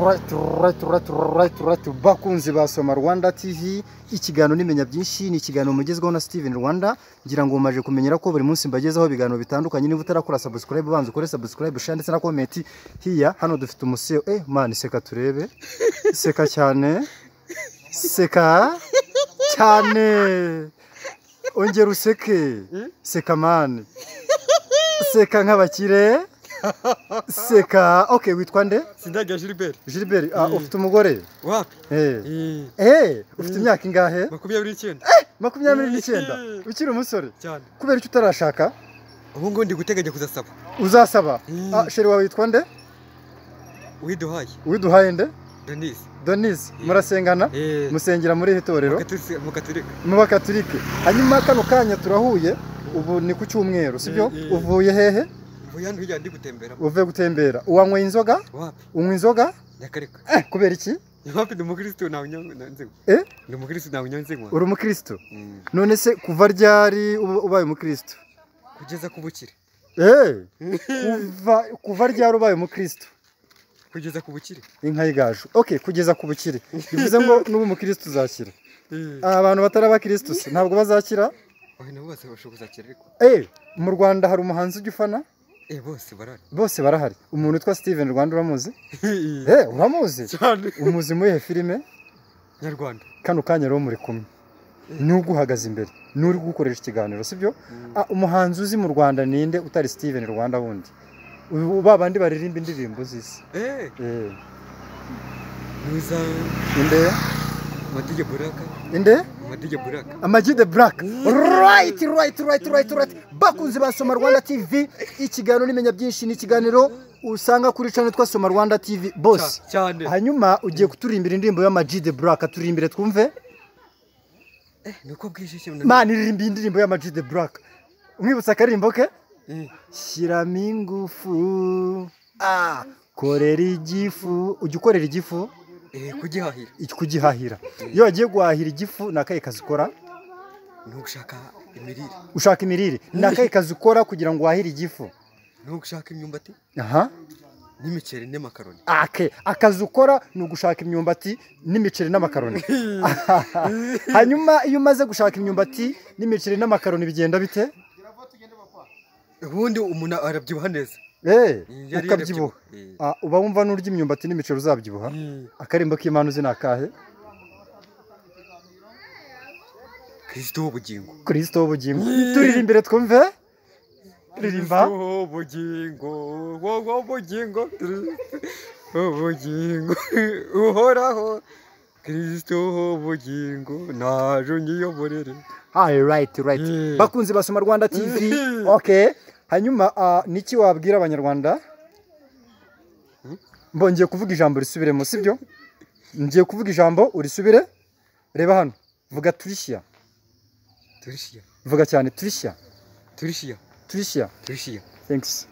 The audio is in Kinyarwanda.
Right, bakunzi ba Soma Rwanda TV, ikiganiro nimenya byinshi, ni ikiganiro mugezweho na Steven Rwanda. Ngira ngo mumaje kumenyera ko buri munsi mbagezaho ibiganiro bitandukanye. Niba utarakora subscribe, banza ukore subscribe, share ndetse na comment. Hiya hano dufite umuseo, man seka turebe, seka cyane, seka cyane, ongera useke, seka man, seka nk'abakire. Seka, okay, witwa nde? Sindaga Gilbert. Gilbert, ufite umugore? Wapi? Ufite imyaka ingahe? 29. 29. Ukiri umusore? Cyane. Kubera icyo utarashaka? Ubu ngo ndi guteganya kuzasaba. Uzasaba? Sheri wawe witwa nde? Widuhaye. Widuhaye nde? Denise. Murasengana? Musengera muri itorero? Mu Bakatolike. Hanyuma kano kanya turahuye, ubu ni ku cyumweru, sibyo? Uvuye hehe? Ndi gutembera. Uvuye gutembera. Uwanywa inzoga? Wapi? Unywa inzoga? Yakareka. Kubera iki? Wapi ndi umukristo nawe nyanzengwa. Ndi umukristo nawe nyanzengwa. Uri umukristo? None se kuva ryari ubaye umukristo? Kugeza ku bukire. Kuva ryari ubaye umukristo? Kugeza ku bukire. Inka y'igaju. Okay, kugeza ku bukire. Bivuze ngo n'ubu umukristo uzakira. Abantu batari abakristo ntabwo bazakira. Nabo bashobora kuzakira ariko. Mu Rwanda hari umuhanzi ugifana? Bose barahari. Umuntu witwa Steven Rwanda uramuzi? Uramuzi? Cyane. Umuzi muri filime Nyarwanda. Kano kanya rero muri kumwe. Nuguhagaze imbere. Nuri gukoresha ikiganiro, sibyo? Umuhanzi uzi mu Rwanda ninde utari Steven Rwanda wundi? Babandi baririmba indirimbo zisi. Nuza inde? Madige Buraka. Inde? Madige Buraka. Amagide Black. Right. Bakunzi ba Soma Rwanda TV, ikiganiro nimenya byinshi, ni ikiganiro usanga kuri channel twa Soma Rwanda TV boss. Cyane. Hanyuma ugiye kuturimbira indirimbo ya Magide Black, aturimbire twumve. Nuko bwije Man iririmba indirimbo ya Magide Black. Umwibutsa karimbo ke? Shiramo ingufu. Korera igifu. Ujye ukorera igifu? Kugihahira. Iyo wagiye guhahira igifu nakaye kazi ukora? Nugushaka imirire. Ushaka imirire. Nakaye kazi ukora kugira ngo wahire igifu? Nugushaka imyumbati. N'imiceri n'amakaroni. Akazi ukora nugushaka imyumbati n'imiceri n'amakaroni. Hanyuma iyo umaze gushaka imyumbati n'imiceri n'amakaroni bigenda bite? Ubundi umuntu arabyibuha neza. Ukabyibuha. Uba wumva n'urya imyumbati n'imiceri uzabyibuha? Akarimbo k'Imana uzi nakahe? Kristo w'ubugingo. Kristo w'ubugingo. Turirimbire twumve. Ririmba. Ubugingo. Uhoraho. Kristo w'ubugingo. Naje unyiyoborere. Right. Bakunzi ba Soma Rwanda TV. Okay. Hanyuma niki wabwira abanyarwanda? Mbongiye kuvuga ijambo risubiremo, sibyo? Ngiye kuvuga ijambo urisubire. Reba hano. Vuga Tricia. Vuga cyane Tricia. Tricia. Thanks.